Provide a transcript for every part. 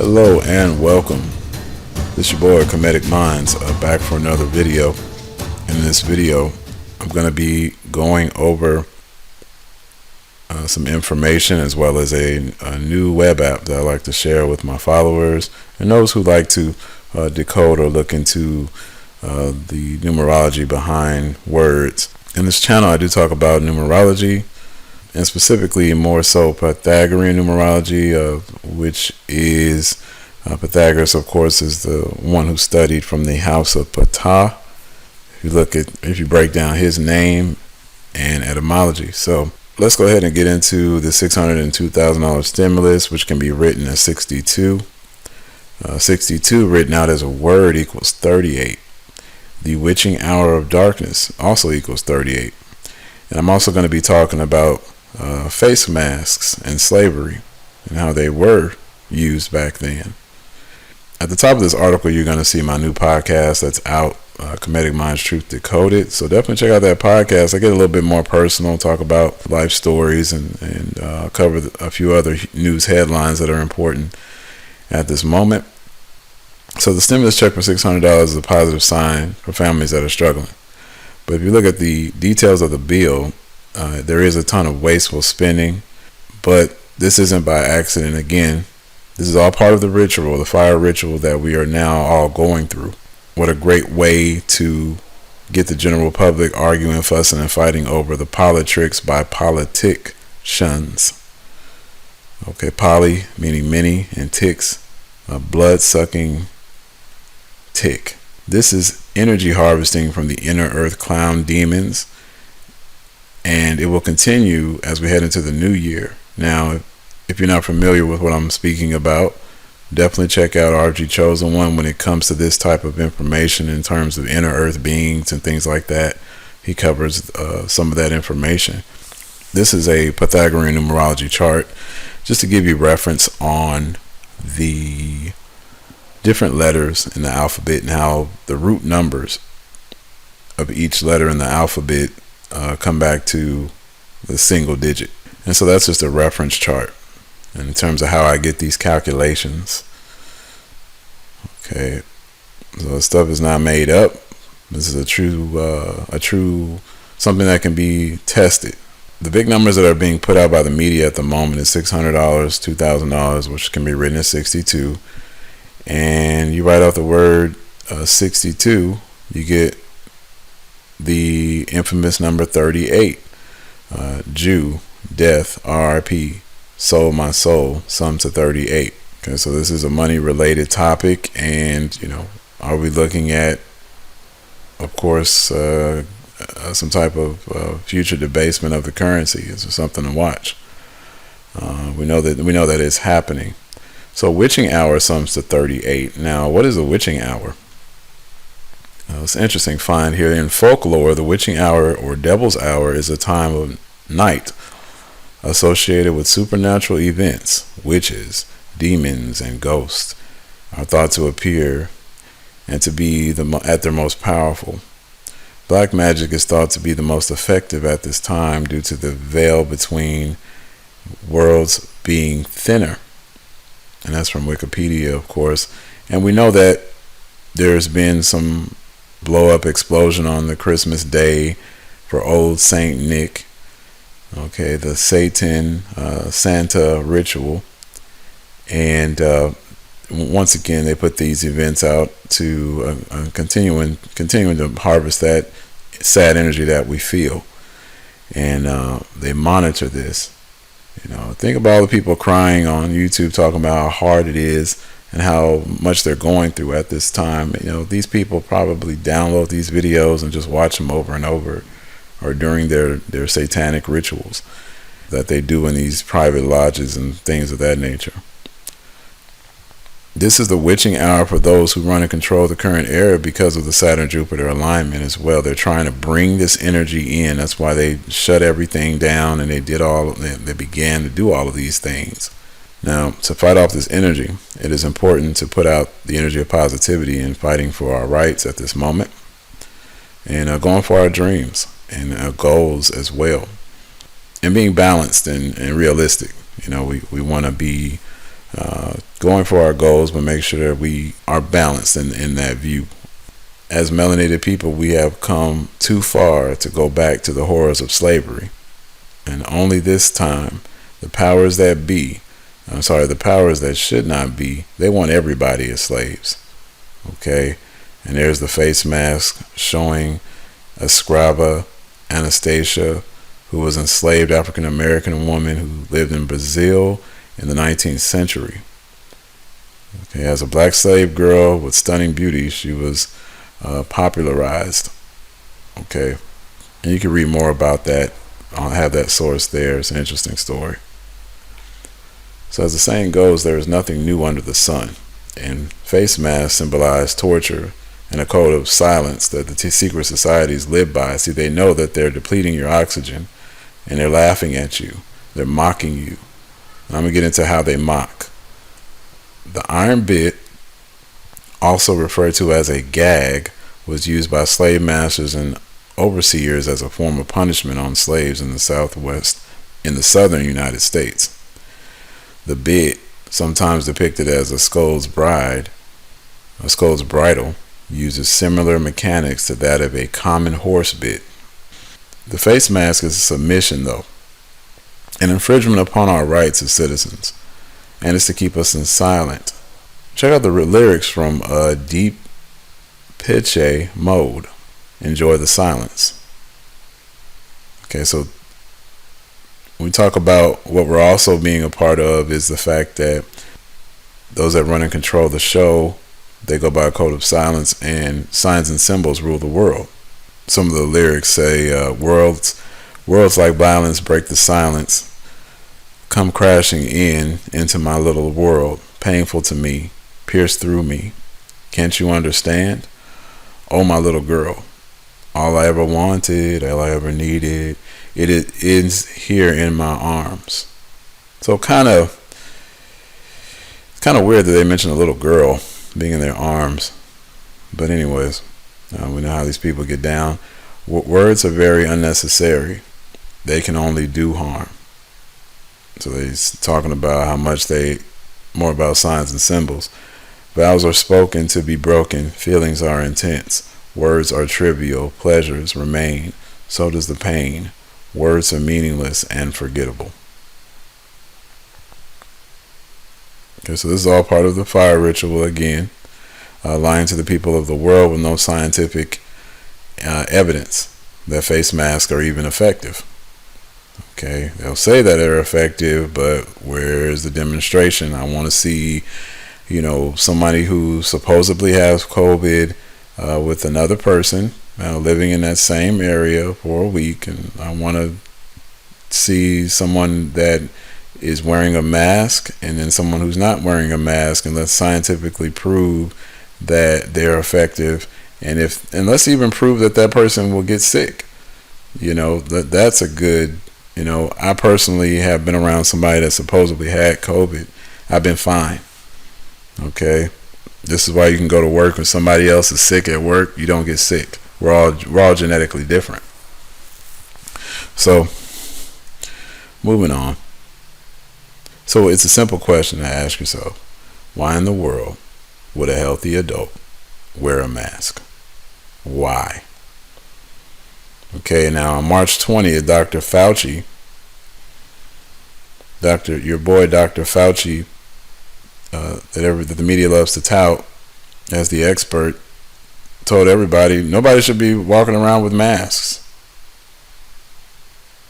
Hello and welcome. This is your boy Comedic Minds back for another video. In this video, I'm going to be going over some information as well as a new web app that I like to share with my followers and those who like to decode or look into the numerology behind words. In this channel, I do talk about numerology, and specifically more so Pythagorean numerology, which is Pythagoras, of course, is the one who studied from the house of Ptah. If you break down his name and etymology. So let's go ahead and get into the $602,000 stimulus, which can be written as 62. 62 written out as a word equals 38. The witching hour of darkness also equals 38. And I'm also going to be talking about face masks and slavery and how they were used back then. At the top of this article, you're going to see my new podcast that's out, Comedic Minds Truth Decoded. So definitely check out that podcast. I get a little bit more personal, talk about life stories and cover a few other news headlines that are important at this moment. So the stimulus check for $600 is a positive sign for families that are struggling. But if you look at the details of the bill, there is a ton of wasteful spending, but this isn't by accident. Again, this is all part of the ritual, the fire ritual that we are now all going through. What a great way to get the general public arguing, fussing, and fighting over the politricks by politicians. Okay, poly meaning many, and ticks, a blood-sucking tick. This is energy harvesting from the inner earth clown demons, and it will continue as we head into the new year. Now, if you're not familiar with what I'm speaking about, definitely check out RG Chosen One when it comes to this type of information in terms of inner earth beings and things like that. He covers some of that information. This is a Pythagorean numerology chart, just to give you reference on the different letters in the alphabet and how the root numbers of each letter in the alphabet come back to the single digit. And so that's just a reference chart. And in terms of how I get these calculations, okay, so the stuff is not made up. This is a true something that can be tested. The big numbers that are being put out by the media at the moment is $600, $2,000, which can be written as 62. And you write out the word 62, you get the infamous number 38. Jew, death, RIP, sold my soul, sums to 38. Okay, so this is a money related topic, and are we looking at, of course, some type of future debasement of the currency? Is there something to watch? We know that it's happening. So witching hour sums to 38. Now, what is a witching hour? It's an interesting find here. In folklore, the witching hour or devil's hour is a time of night associated with supernatural events. Witches, demons, and ghosts are thought to appear and to be at their most powerful. Black magic is thought to be the most effective at this time due to the veil between worlds being thinner. And that's from Wikipedia, of course. And we know that there's been some blow-up explosion on the Christmas day for old Saint Nick. Okay, the Santa ritual. And once again, they put these events out to continuing to harvest that sad energy that we feel. And they monitor this. Think about all the people crying on YouTube talking about how hard it is and how much they're going through at this time. These people probably download these videos and just watch them over and over, or during their satanic rituals that they do in these private lodges and things of that nature. This is the witching hour for those who run and control the current era because of the Saturn-Jupiter alignment as well. They're trying to bring this energy in. That's why they shut everything down, and they began to do all of these things. Now, to fight off this energy, it is important to put out the energy of positivity and fighting for our rights at this moment, and going for our dreams and our goals as well, and being balanced and realistic. We want to be going for our goals, but make sure that we are balanced in that view. As melanated people, we have come too far to go back to the horrors of slavery. And only this time, the powers that be, the powers that should not be, they want everybody as slaves. Okay? And there's the face mask showing Escrava Anastasia, who was an enslaved African American woman who lived in Brazil in the 19th century. Okay, as a black slave girl with stunning beauty, she was popularized. Okay, and you can read more about that. I'll have that source there. It's an interesting story. So as the saying goes, there is nothing new under the sun. And face masks symbolize torture and a code of silence that the secret societies live by. See, they know that they're depleting your oxygen, and they're laughing at you. They're mocking you. And I'm going to get into how they mock. The iron bit, also referred to as a gag, was used by slave masters and overseers as a form of punishment on slaves in the southern United States. The bit, sometimes depicted as a skull's bridle, uses similar mechanics to that of a common horse bit. The face mask is a submission, though, an infringement upon our rights as citizens, and it's to keep us in silent. Check out the lyrics from Deep Pitche Mode. Enjoy the silence. Okay, so when we talk about what we're also being a part of is the fact that those that run and control the show, they go by a code of silence, and signs and symbols rule the world. Some of the lyrics say, worlds like violence break the silence, come crashing into my little world, painful to me, pierce through me. Can't you understand? Oh, my little girl, all I ever wanted, all I ever needed, it is here in my arms. So it's kind of weird that they mention a little girl being in their arms. But anyways, we know how these people get down. Words are very unnecessary. They can only do harm. So they're talking about how much more about signs and symbols. Vows are spoken to be broken. Feelings are intense. Words are trivial. Pleasures remain. So does the pain. Words are meaningless and forgettable. Okay, so this is all part of the fire ritual again. Lying to the people of the world with no scientific evidence that face masks are even effective. Okay, they'll say that they're effective, but where's the demonstration? I want to see, somebody who supposedly has COVID with another person living in that same area for a week, and I want to see someone that is wearing a mask and then someone who's not wearing a mask, and let's scientifically prove that they're effective, and let's even prove that person will get sick. That's a good. I personally have been around somebody that supposedly had COVID. I've been fine. Okay, this is why you can go to work when somebody else is sick at work. You don't get sick. We're all genetically different. So, moving on. So it's a simple question to ask yourself: why in the world would a healthy adult wear a mask? Why? Okay, now on March 20th, Dr. Fauci, your boy Dr. Fauci, that the media loves to tout as the expert, told everybody nobody should be walking around with masks.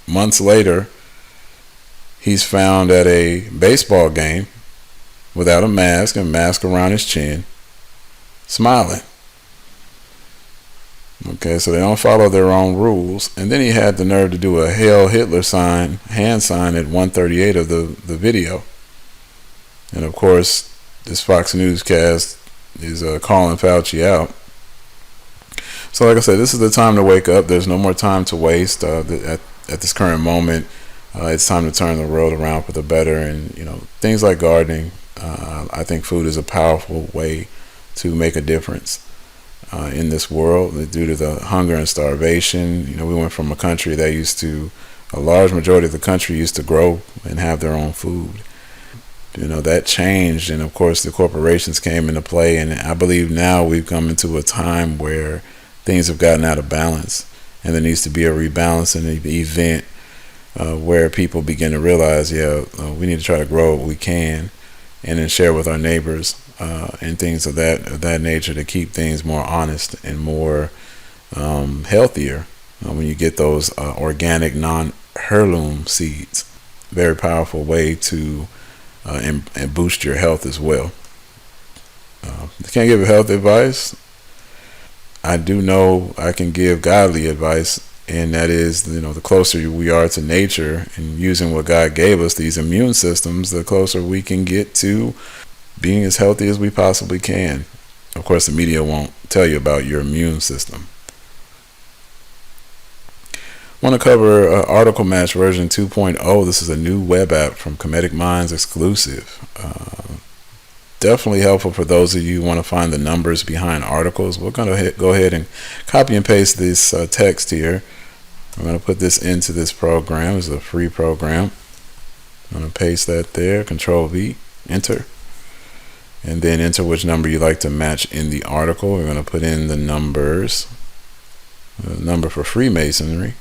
Months later, he's found at a baseball game without a mask around his chin, smiling. Okay, so they don't follow their own rules. And then he had the nerve to do a Hail Hitler hand sign at 1:38 of the video. And of course, this Fox Newscast is calling Fauci out. So like I said, this is the time to wake up. There's no more time to waste at this current moment. It's time to turn the world around for the better. And, things like gardening, I think food is a powerful way to make a difference in this world due to the hunger and starvation. We went from a country that a large majority of the country used to grow and have their oon food. that changed, and of course the corporations came into play, and I believe now we've come into a time where things have gotten out of balance, and there needs to be a rebalancing event where people begin to realize, we need to try to grow what we can, and then share with our neighbors and things of that nature to keep things more honest and more healthier. When you get those organic non-heirloom seeds, very powerful way to and boost your health as well. I can't give health advice. I do know I can give godly advice, and that is, the closer we are to nature and using what God gave us, these immune systems, the closer we can get to being as healthy as we possibly can. Of course, the media won't tell you about your immune system. I want to cover Article Match version 2.0. This is a new web app from Comedic Minds exclusive. Definitely helpful for those of you who want to find the numbers behind articles. We're going to go ahead and copy and paste this text here. I'm going to put this into this program. It's a free program. I'm going to paste that there. Control V, enter. And then enter which number you like to match in the article. We're going to put in the numbers. The number for Freemasonry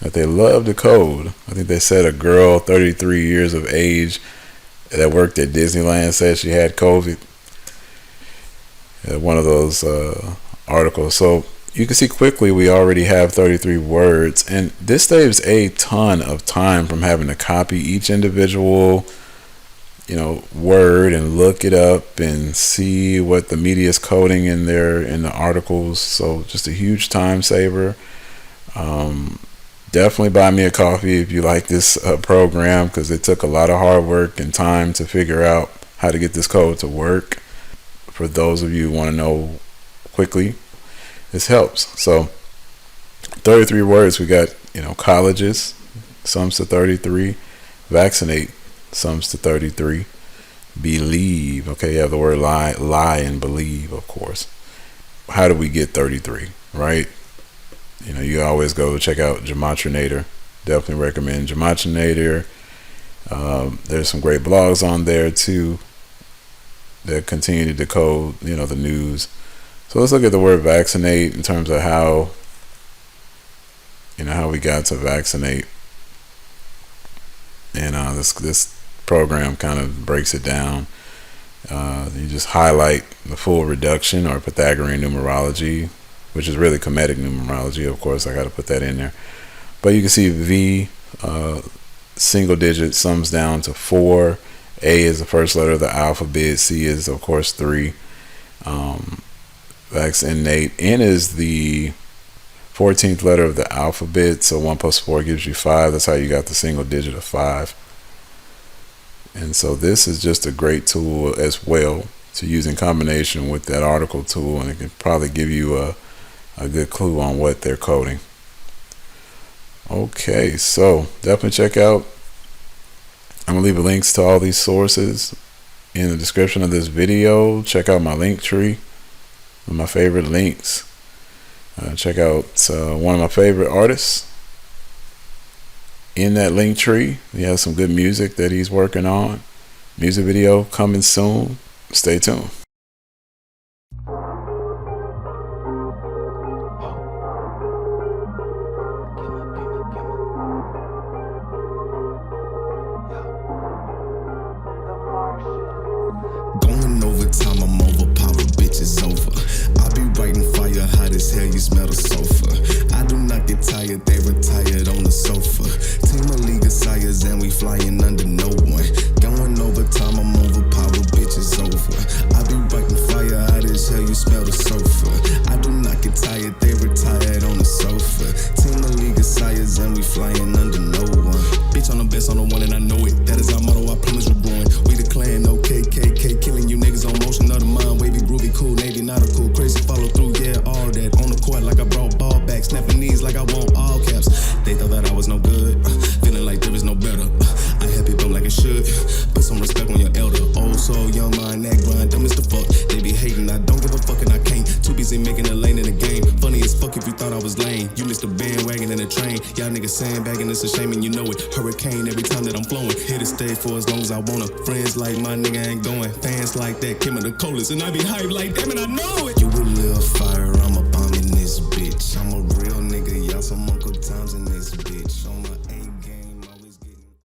that they love to code. I think they said a girl 33 years of age that worked at Disneyland said she had COVID. One of those articles. So you can see quickly we already have 33 words, and this saves a ton of time from having to copy each individual word and look it up and see what the media is coding in the articles. So just a huge time saver. Definitely buy me a coffee if you like this program, because it took a lot of hard work and time to figure out how to get this code to work. For those of you who want to know quickly, this helps. So 33 words. We got colleges, sums to 33. Vaccinate, sums to 33. Believe, okay, you have the word lie and believe, of course. How do we get 33, right? You always go check out Gematrinator. Definitely recommend Gematrinator. There's some great blogs on there too that continue to decode, the news. So let's look at the word vaccinate in terms of how we got to vaccinate. And this program kind of breaks it down. You just highlight the full reduction or Pythagorean numerology, which is really Comedic numerology. Of course, I got to put that in there. But you can see V, single digit, sums down to 4. A is the first letter of the alphabet. C is, of course, 3. Vaccinate. N is the 14th letter of the alphabet. So 1 plus 4 gives you 5. That's how you got the single digit of 5. And so this is just a great tool as well to use in combination with that article tool, and it can probably give you a good clue on what they're coding. Okay, so definitely check out. I'm gonna leave links to all these sources in the description of this video. Check out my link tree with my favorite links. Check out one of my favorite artists in that link tree. He has some good music that he's working on. Music video coming soon. Stay tuned. Going overtime, I'm overpowered, bitch, it's over. I be writing fire, hot as hell, you smell the sulfur. I do not get tired, they retired on the sofa. Team of League of Sires and we flying under no one. Going overtime, I'm overpowered, bitch, it's over. I be writing fire, hot as hell, you smell the sulfur. I do not get tired, they retired on the sofa. Team of League of Sires and we flying under no one. Bitch, I'm the best, I'm the one and I know it. That is our motto, I promise we're growing. We the clan, no KKK, killing you niggas on motion of the mind. Wavy, groovy, cool, Navy, not a cool, crazy, follow through, yeah, all that. On the court like I brought ball back, snapping knees like I want all caps. They thought that I was no good, feeling like there is no better. I help people like it should, put some respect on your elder. Old soul, young mind, that grind, dumb as the fuck. They be hating, I don't give a fuck and I can't. Too busy making a lane in the game. Funny as fuck if you thought I was was lame. You missed a bandwagon and a train. Y'all niggas sandbagging, it's a shame and you know it. Hurricane every time that I'm flowing. Here to stay for as long as I wanna. Friends like my nigga ain't going. Fans like that, Kim and the coldest. And I be hyped like, damn it, I know it. You a little fire